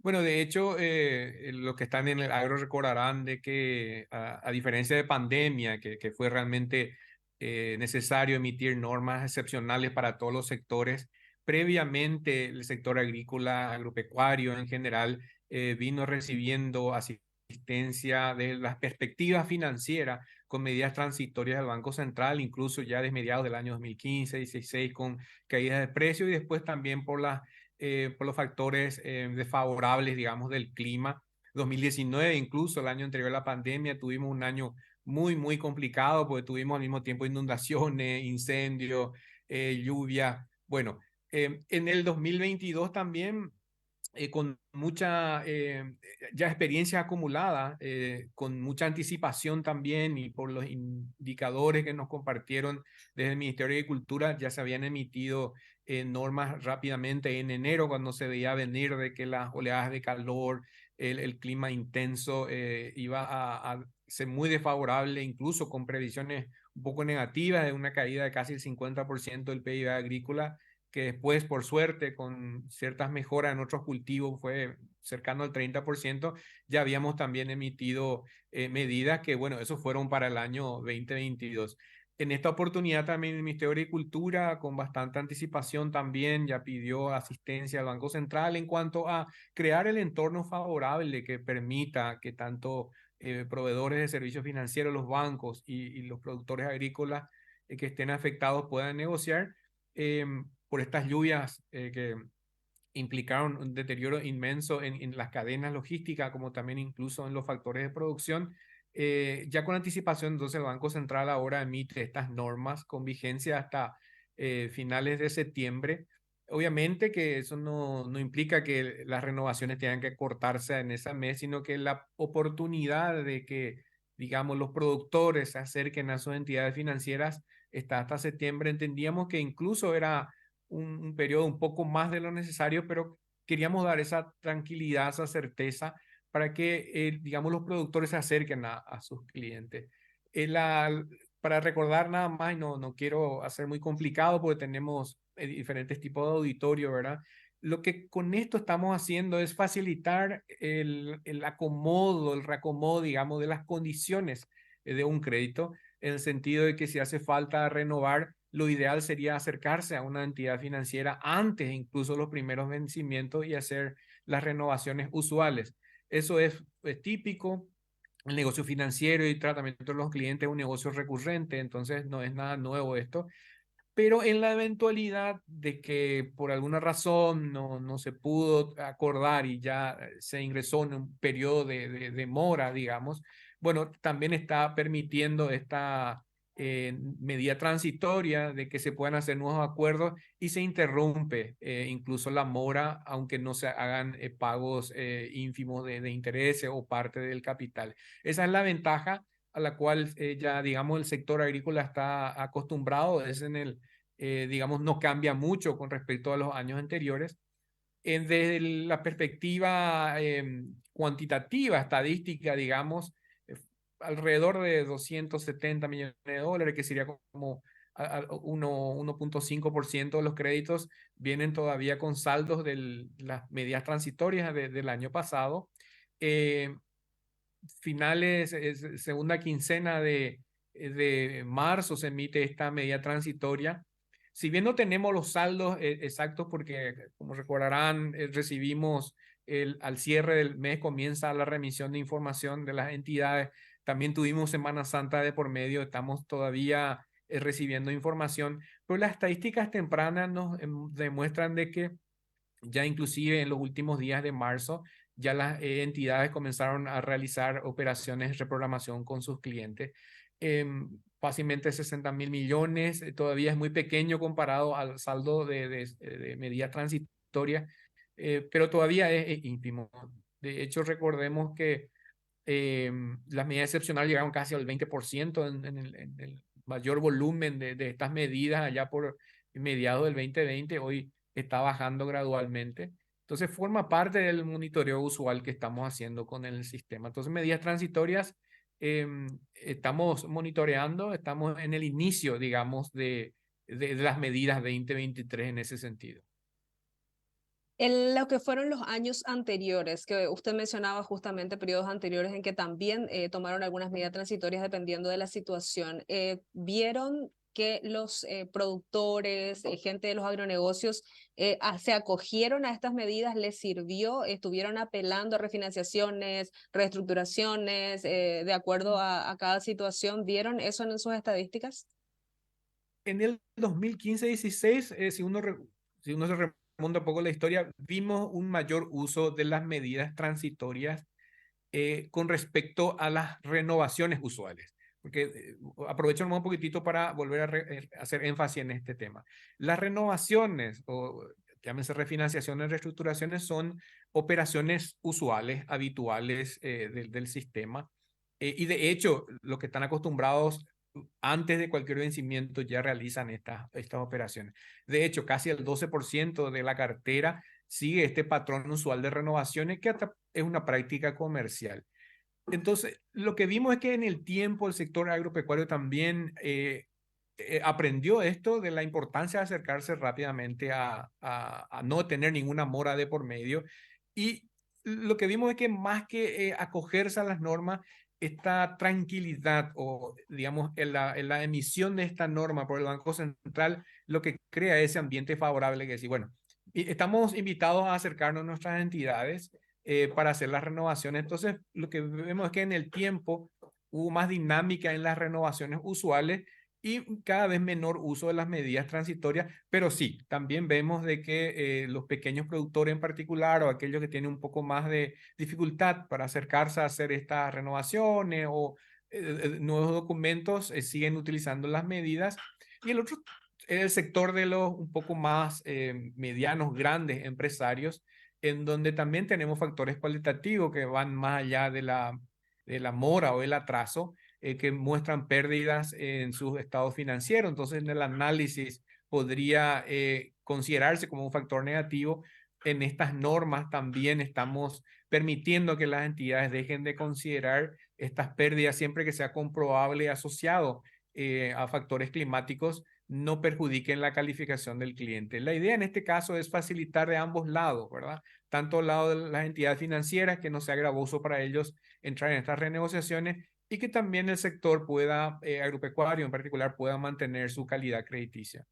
Bueno, de hecho, los que están en el agro recordarán de que a diferencia de pandemia, que fue realmente necesario emitir normas excepcionales para todos los sectores, previamente el sector agrícola, agropecuario en general, vino recibiendo asistencia de las perspectivas financieras con medidas transitorias del Banco Central, incluso ya desde mediados del año 2015, 16, con caídas de precios y después también por los factores desfavorables, digamos, del clima. 2019, incluso el año anterior a la pandemia, tuvimos un año muy complicado porque tuvimos al mismo tiempo inundaciones, incendios, lluvia. Bueno, en el 2022 también con mucha ya experiencia acumulada, con mucha anticipación también y por los indicadores que nos compartieron desde el Ministerio de Agricultura, ya se habían emitido normas rápidamente en enero cuando se veía venir de que las oleadas de calor, el clima intenso iba a ser muy desfavorable, incluso con previsiones un poco negativas de una caída de casi el 50% del PIB agrícola que después, por suerte, con ciertas mejoras en otros cultivos, fue cercano al 30%, ya habíamos también emitido medidas que, bueno, esos fueron para el año 2022. En esta oportunidad también el Ministerio de Agricultura, con bastante anticipación también, ya pidió asistencia al Banco Central en cuanto a crear el entorno favorable que permita que tanto proveedores de servicios financieros, los bancos y los productores agrícolas que estén afectados puedan negociar. Por estas lluvias que implicaron un deterioro inmenso en las cadenas logísticas, como también incluso en los factores de producción. Ya con anticipación, entonces el Banco Central ahora emite estas normas con vigencia hasta finales de septiembre. Obviamente que eso no implica que las renovaciones tengan que cortarse en ese mes, sino que la oportunidad de que, digamos, los productores se acerquen a sus entidades financieras está hasta septiembre. Entendíamos que incluso era un periodo un poco más de lo necesario, pero queríamos dar esa tranquilidad, esa certeza para que, digamos, los productores se acerquen a sus clientes. Para recordar nada más, y no quiero hacer muy complicado porque tenemos diferentes tipos de auditorio, ¿verdad? Lo que con esto estamos haciendo es facilitar el acomodo, el reacomodo, digamos, de las condiciones de un crédito, en el sentido de que si hace falta renovar, lo ideal sería acercarse a una entidad financiera antes incluso los primeros vencimientos y hacer las renovaciones usuales. Eso es típico. El negocio financiero y tratamiento de los clientes es un negocio recurrente, entonces no es nada nuevo esto. Pero en la eventualidad de que por alguna razón no se pudo acordar y ya se ingresó en un periodo de mora, digamos, bueno, también está permitiendo esta medida transitoria de que se puedan hacer nuevos acuerdos y se interrumpe incluso la mora, aunque no se hagan pagos ínfimos de intereses o parte del capital. Esa es la ventaja a la cual ya, digamos, el sector agrícola está acostumbrado, es digamos, no cambia mucho con respecto a los años anteriores. Desde la perspectiva cuantitativa, estadística, digamos, eh, alrededor de 270 millones de dólares, que sería como 1.5% de los créditos, vienen todavía con saldos de las medidas transitorias del año pasado. Eh, Finales, segunda quincena de marzo se emite esta medida transitoria. Si bien no tenemos los saldos exactos, porque como recordarán, recibimos al cierre del mes comienza la remisión de información de las entidades. También tuvimos Semana Santa de por medio, estamos todavía recibiendo información, pero las estadísticas tempranas nos demuestran de que ya inclusive en los últimos días de marzo, ya las entidades comenzaron a realizar operaciones de reprogramación con sus clientes. Fácilmente 60.000 millones, todavía es muy pequeño comparado al saldo de medida transitoria, pero todavía es ínfimo. De hecho, recordemos que eh, las medidas excepcionales llegaron casi al 20% en el mayor volumen de estas medidas allá por mediados del 2020. Hoy está bajando gradualmente. Entonces forma parte del monitoreo usual que estamos haciendo con el sistema. Entonces medidas transitorias, eh, estamos monitoreando, estamos en el inicio, digamos, de las medidas 2023 en ese sentido. En lo que fueron los años anteriores, que usted mencionaba justamente periodos anteriores en que también tomaron algunas medidas transitorias dependiendo de la situación, ¿vieron que los productores, gente de los agronegocios, se acogieron a estas medidas, les sirvió, estuvieron apelando a refinanciaciones, reestructuraciones, de acuerdo a cada situación? ¿Vieron eso en sus estadísticas? En el 2015-16, si uno se remonta un poco la historia, vimos un mayor uso de las medidas transitorias con respecto a las renovaciones usuales. Porque aprovecho un poquitito para volver a hacer énfasis en este tema. Las renovaciones, o llámense refinanciaciones, reestructuraciones, son operaciones usuales, habituales del sistema. Y de hecho, los que están acostumbrados antes de cualquier vencimiento ya realizan estas operaciones. De hecho, casi el 12% de la cartera sigue este patrón usual de renovaciones que hasta es una práctica comercial. Entonces, lo que vimos es que en el tiempo el sector agropecuario también aprendió esto de la importancia de acercarse rápidamente a no tener ninguna mora de por medio. Y lo que vimos es que más que acogerse a las normas, esta tranquilidad o, digamos, en la emisión de esta norma por el Banco Central, lo que crea ese ambiente favorable que decir, bueno, estamos invitados a acercarnos a nuestras entidades para hacer las renovaciones. Entonces, lo que vemos es que en el tiempo hubo más dinámica en las renovaciones usuales y cada vez menor uso de las medidas transitorias, pero sí, también vemos de que los pequeños productores en particular o aquellos que tienen un poco más de dificultad para acercarse a hacer estas renovaciones o nuevos documentos siguen utilizando las medidas. Y el otro, el sector de los un poco más medianos, grandes empresarios, en donde también tenemos factores cualitativos que van más allá de la mora o el atraso, que muestran pérdidas en sus estados financieros. Entonces, en el análisis podría considerarse como un factor negativo. En estas normas también estamos permitiendo que las entidades dejen de considerar estas pérdidas siempre que sea comprobable y asociado a factores climáticos no perjudiquen la calificación del cliente. La idea en este caso es facilitar de ambos lados, ¿verdad? Tanto al lado de las entidades financieras, que no sea gravoso para ellos entrar en estas renegociaciones, y que también el sector pueda, agropecuario en particular, pueda mantener su calidad crediticia.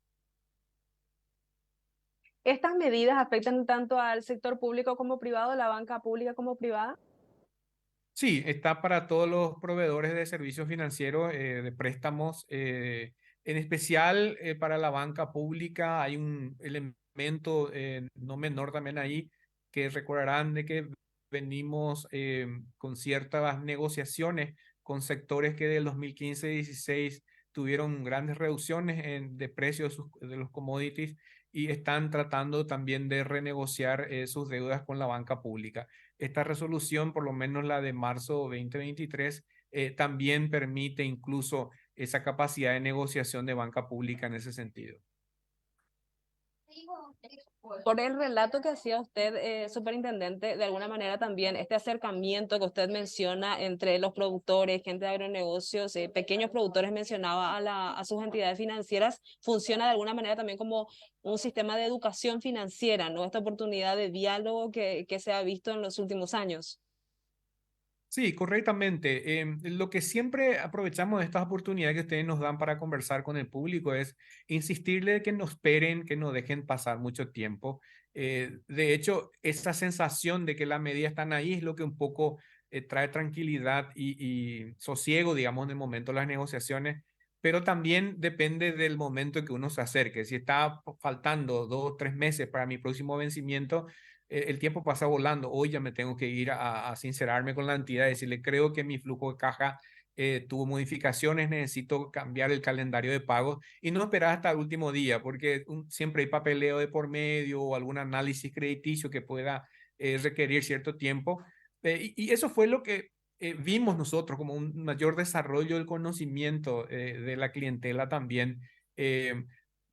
¿Estas medidas afectan tanto al sector público como privado, la banca pública como privada? Sí, está para todos los proveedores de servicios financieros, de préstamos, en especial para la banca pública. Hay un elemento no menor también ahí, que recordarán de que venimos con ciertas negociaciones con sectores que del 2015-16 tuvieron grandes reducciones de precios de los commodities y están tratando también de renegociar sus deudas con la banca pública. Esta resolución, por lo menos la de marzo 2023, también permite incluso esa capacidad de negociación de banca pública en ese sentido. Por el relato que hacía usted, superintendente, de alguna manera también este acercamiento que usted menciona entre los productores, gente de agronegocios, pequeños productores, mencionaba a sus entidades financieras, funciona de alguna manera también como un sistema de educación financiera, ¿no? Esta oportunidad de diálogo que se ha visto en los últimos años. Sí, correctamente. Lo que siempre aprovechamos de estas oportunidades que ustedes nos dan para conversar con el público es insistirle que nos esperen, que no dejen pasar mucho tiempo. De hecho, esa sensación de que las medidas están ahí es lo que un poco trae tranquilidad y sosiego, digamos, en el momento de las negociaciones, pero también depende del momento en que uno se acerque. Si está faltando 2 o 3 meses para mi próximo vencimiento, el tiempo pasa volando. Hoy ya me tengo que ir a sincerarme con la entidad y decirle, creo que mi flujo de caja tuvo modificaciones, necesito cambiar el calendario de pagos y no esperar hasta el último día, porque siempre hay papeleo de por medio o algún análisis crediticio que pueda requerir cierto tiempo. Y eso fue lo que vimos nosotros como un mayor desarrollo del conocimiento de la clientela también,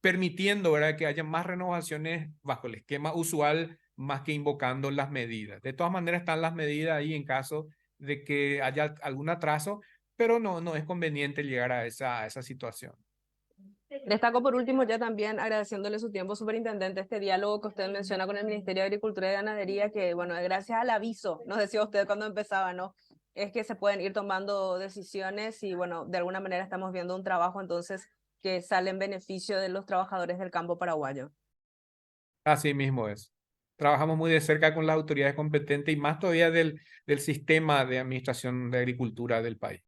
permitiendo, ¿verdad?, que haya más renovaciones bajo el esquema usual más que invocando las medidas. De todas maneras, están las medidas ahí en caso de que haya algún atraso, pero no es conveniente llegar a esa situación. Destaco por último ya también agradeciéndole su tiempo, superintendente, este diálogo que usted menciona con el Ministerio de Agricultura y Ganadería, que bueno, gracias al aviso, nos decía usted cuando empezaba, ¿no? Es que se pueden ir tomando decisiones y bueno, de alguna manera estamos viendo un trabajo entonces que sale en beneficio de los trabajadores del campo paraguayo. Así mismo es. Trabajamos muy de cerca con las autoridades competentes y más todavía del sistema de administración de agricultura del país.